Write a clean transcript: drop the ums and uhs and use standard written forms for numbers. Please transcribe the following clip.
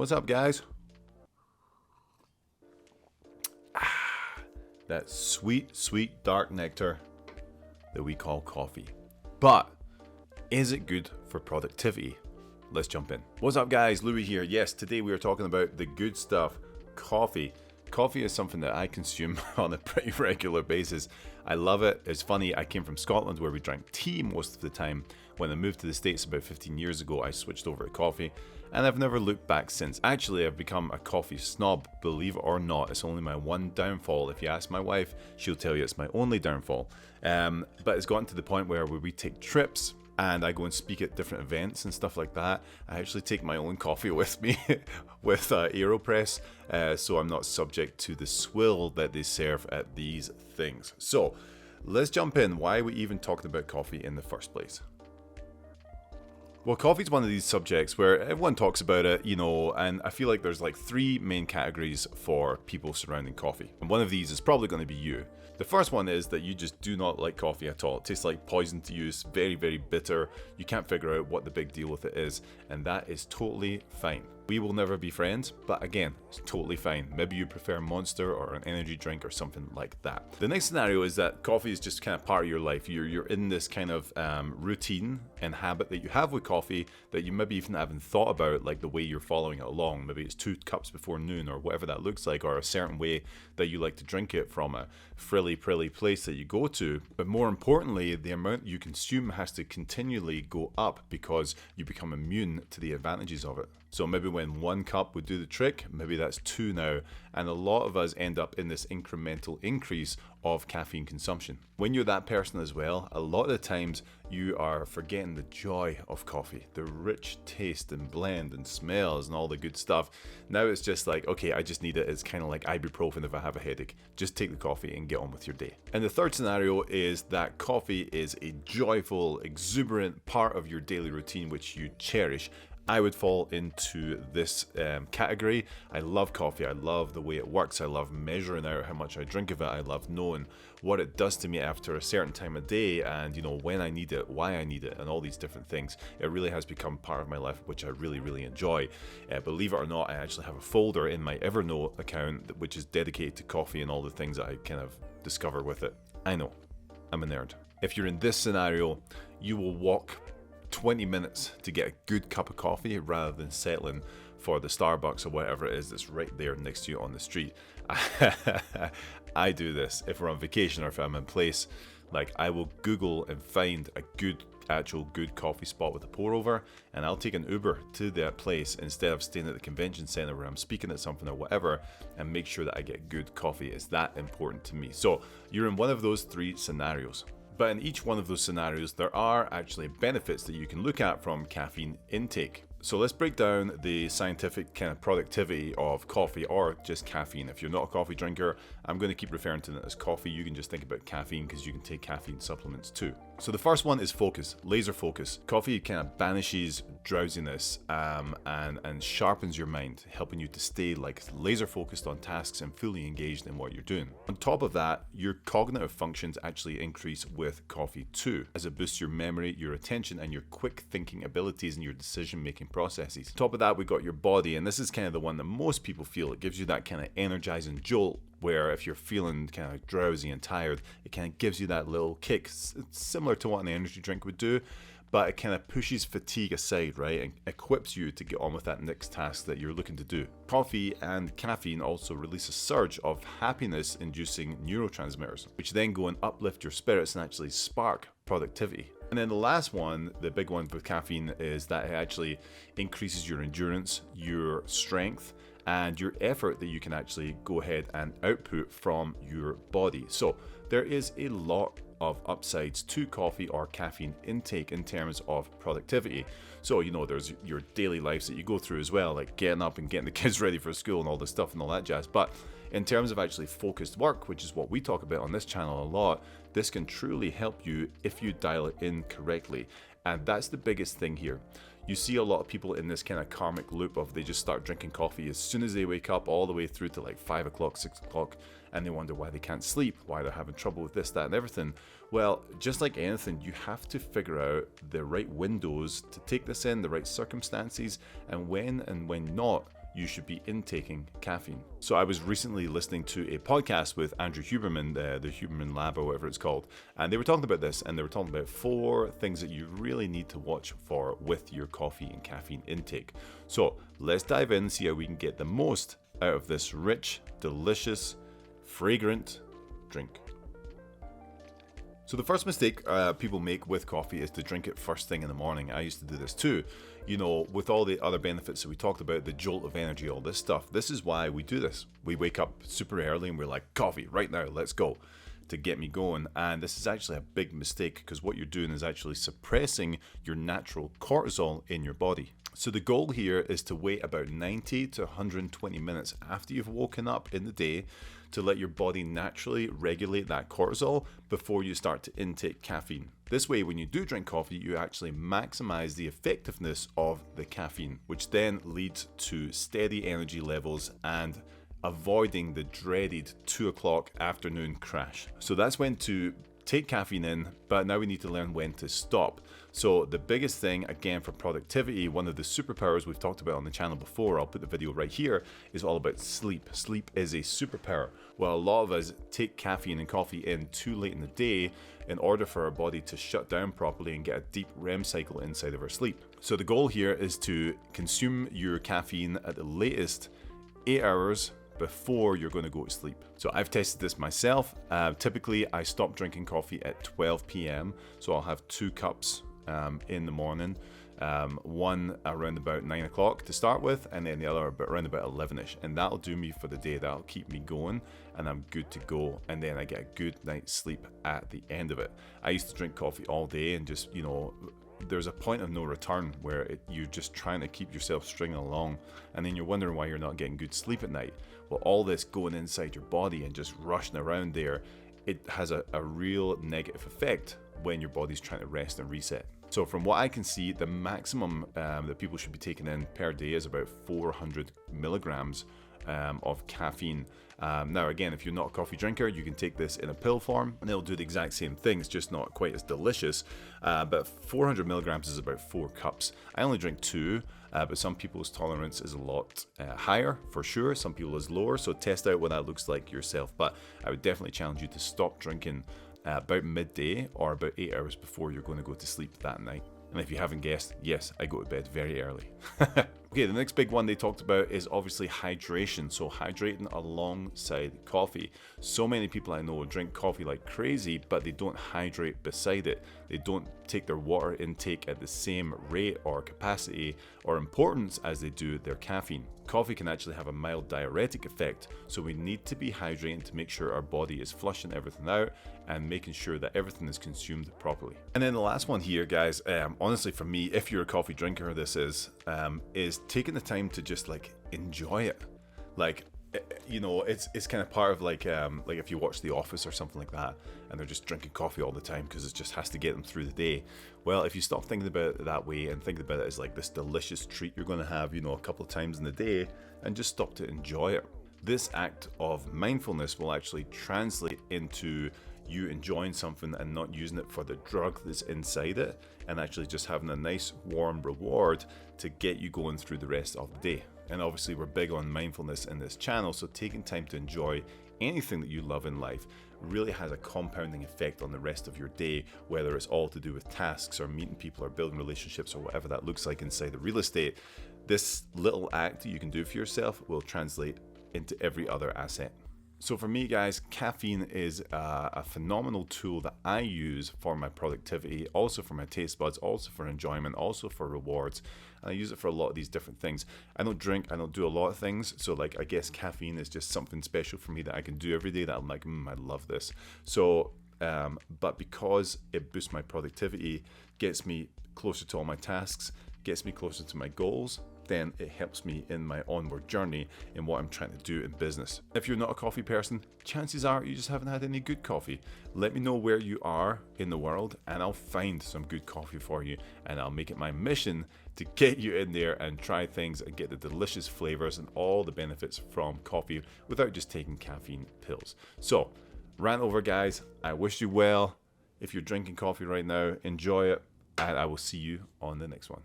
What's up, guys? That sweet, sweet dark nectar that we call coffee. But is it good for productivity? Let's jump in. What's up, guys? Lewi here. Yes, today we are talking about the good stuff, coffee. Coffee is something that I consume on a pretty regular basis. I love it. It's funny, I came from Scotland where we drank tea most of the time. When I moved to the States about 15 years ago, I switched over to coffee, and I've never looked back since. Actually, I've become a coffee snob, believe it or not. It's only my one downfall. If you ask my wife, she'll tell you it's my only downfall. But it's gotten to the point where we take trips, and I go and speak at different events and stuff like that. I actually take my own coffee with me with AeroPress, so I'm not subject to the swill that they serve at these things. So let's jump in. Why are we even talking about coffee in the first place? Well, coffee is one of these subjects where everyone talks about it, and I feel like there's like three main categories for people surrounding coffee. And one of these is probably going to be you. The first one is that you just do not like coffee at all. It tastes like poison to you. It's very, very bitter. You can't figure out what the big deal with it is, and that is totally fine. We will never be friends, but again, it's totally fine. Maybe you prefer Monster or an energy drink or something like that. The next scenario is that coffee is just kind of part of your life. You're in this kind of routine and habit that you have with coffee that you maybe even haven't thought about, like the way you're following it along. Maybe it's 2 cups before noon or whatever that looks like, or a certain way that you like to drink it from a frilly-prilly place that you go to. But more importantly, the amount you consume has to continually go up because you become immune to the advantages of it. So maybe when 1 cup would do the trick, maybe that's 2 now. And a lot of us end up in this incremental increase of caffeine consumption. When you're that person as well, a lot of the times you are forgetting the joy of coffee, the rich taste and blend and smells and all the good stuff. Now it's just like, okay, I just need it. It's kind of like ibuprofen if I have a headache. Just take the coffee and get on with your day. And the third scenario is that coffee is a joyful, exuberant part of your daily routine which you cherish. I would fall into this category. I love coffee. I love the way it works. I love measuring out how much I drink of it. I love knowing what it does to me after a certain time of day and, when I need it, why I need it, and all these different things. It really has become part of my life, which I really, really enjoy. Believe it or not, I actually have a folder in my Evernote account which is dedicated to coffee and all the things that I kind of discover with it. I know, I'm a nerd. If you're in this scenario, you will walk 20 minutes to get a good cup of coffee rather than settling for the Starbucks or whatever it is that's right there next to you on the street. I do this if we're on vacation or if I'm in place. Like, I will Google and find a good coffee spot with a pour over, and I'll take an Uber to that place instead of staying at the convention center where I'm speaking at something or whatever, and make sure that I get good coffee. It's that important to me. So you're in one of those 3 scenarios. But in each one of those scenarios, there are actually benefits that you can look at from caffeine intake. So let's break down the scientific kind of productivity of coffee or just caffeine. If you're not a coffee drinker, I'm going to keep referring to it as coffee. You can just think about caffeine because you can take caffeine supplements too. So the first one is focus, laser focus. Coffee kind of banishes drowsiness and sharpens your mind, helping you to stay like laser focused on tasks and fully engaged in what you're doing. On top of that, your cognitive functions actually increase with coffee too, as it boosts your memory, your attention, and your quick thinking abilities and your decision making processes. On top of that, we got your body, and this is kind of the one that most people feel. It gives you that kind of energizing jolt where if you're feeling kind of drowsy and tired, it kind of gives you that little kick. It's similar to what an energy drink would do, but it kind of pushes fatigue aside, right, and equips you to get on with that next task that you're looking to do. Coffee and caffeine also release a surge of happiness-inducing neurotransmitters, which then go and uplift your spirits and actually spark productivity. And then the last one, the big one with caffeine, is that it actually increases your endurance, your strength, and your effort that you can actually go ahead and output from your body. So there is a lot of upsides to coffee or caffeine intake in terms of productivity. So, there's your daily lives that you go through as well, like getting up and getting the kids ready for school and all this stuff and all that jazz. But in terms of actually focused work, which is what we talk about on this channel a lot, this can truly help you if you dial it in correctly. And that's the biggest thing here. You see a lot of people in this kind of karmic loop of they just start drinking coffee as soon as they wake up all the way through to like 5 o'clock, 6 o'clock, and they wonder why they can't sleep, why they're having trouble with this, that, and everything. Well, just like anything, you have to figure out the right windows to take this in, the right circumstances, and when not, you should be intaking caffeine. So I was recently listening to a podcast with Andrew Huberman, the Huberman Lab or whatever it's called, and they were talking about this, and they were talking about 4 things that you really need to watch for with your coffee and caffeine intake. So let's dive in and see how we can get the most out of this rich, delicious, fragrant drink. So the first mistake people make with coffee is to drink it first thing in the morning. I used to do this too. You know, with all the other benefits that we talked about, the jolt of energy, all this stuff. This is why we do this. We wake up super early and we're like, coffee, right now, let's go, to get me going. And this is actually a big mistake, because what you're doing is actually suppressing your natural cortisol in your body. So the goal here is to wait about 90 to 120 minutes after you've woken up in the day to let your body naturally regulate that cortisol before you start to intake caffeine. This way, when you do drink coffee, you actually maximize the effectiveness of the caffeine, which then leads to steady energy levels and avoiding the dreaded 2 o'clock afternoon crash. So that's when to take caffeine in, but now we need to learn when to stop. So the biggest thing, again, for productivity, one of the superpowers we've talked about on the channel before, I'll put the video right here, is all about sleep. Sleep is a superpower. Well, a lot of us take caffeine and coffee in too late in the day in order for our body to shut down properly and get a deep REM cycle inside of our sleep. So the goal here is to consume your caffeine at the latest 8 hours before you're going to go to sleep. So I've tested this myself. Typically, I stop drinking coffee at 12 p.m. So I'll have 2 cups in the morning, one around about 9 o'clock to start with, and then the other around about 11ish, and that'll do me for the day. That'll keep me going, and I'm good to go, and then I get a good night's sleep at the end of it. I used to drink coffee all day, and just, you know, there's a point of no return where you're just trying to keep yourself stringing along, and then you're wondering why you're not getting good sleep at night. Well, all this going inside your body and just rushing around there, it has a real negative effect when your body's trying to rest and reset. So from what I can see, the maximum that people should be taking in per day is about 400 milligrams of caffeine. Now again, if you're not a coffee drinker, you can take this in a pill form and it'll do the exact same thing. It's just not quite as delicious, but 400 milligrams is about 4 cups. I only drink 2, but some people's tolerance is a lot higher for sure. Some people is lower, so test out what that looks like yourself. But I would definitely challenge you to stop drinking about midday or about 8 hours before you're going to go to sleep that night. And if you haven't guessed, yes, I go to bed very early. Okay, the next big one they talked about is obviously hydration. So hydrating alongside coffee. So many people I know drink coffee like crazy, but they don't hydrate beside it. They don't take their water intake at the same rate or capacity or importance as they do their caffeine. Coffee can actually have a mild diuretic effect, so we need to be hydrating to make sure our body is flushing everything out and making sure that everything is consumed properly. And then the last one here, guys, honestly for me, if you're a coffee drinker, this is taking the time to just like enjoy it. Like, you know, it's kind of part of like if you watch The Office or something like that, and they're just drinking coffee all the time because it just has to get them through the day. Well, if you stop thinking about it that way and think about it as like this delicious treat you're going to have, you know, a couple of times in the day, and just stop to enjoy it, this act of mindfulness will actually translate into you enjoying something and not using it for the drug that's inside it, and actually just having a nice warm reward to get you going through the rest of the day. And obviously we're big on mindfulness in this channel, so taking time to enjoy anything that you love in life really has a compounding effect on the rest of your day, whether it's all to do with tasks or meeting people or building relationships or whatever that looks like inside the real estate. This little act you can do for yourself will translate into every other asset. So for me, guys, caffeine is a phenomenal tool that I use for my productivity, also for my taste buds, also for enjoyment, also for rewards. And I use it for a lot of these different things. I don't drink, I don't do a lot of things. So like, I guess caffeine is just something special for me that I can do every day that I'm like, I love this. So, but because it boosts my productivity, gets me closer to all my tasks, gets me closer to my goals, then it helps me in my onward journey in what I'm trying to do in business. If you're not a coffee person, chances are you just haven't had any good coffee. Let me know where you are in the world and I'll find some good coffee for you, and I'll make it my mission to get you in there and try things and get the delicious flavors and all the benefits from coffee without just taking caffeine pills. So, rant over, guys. I wish you well. If you're drinking coffee right now, enjoy it, and I will see you on the next one.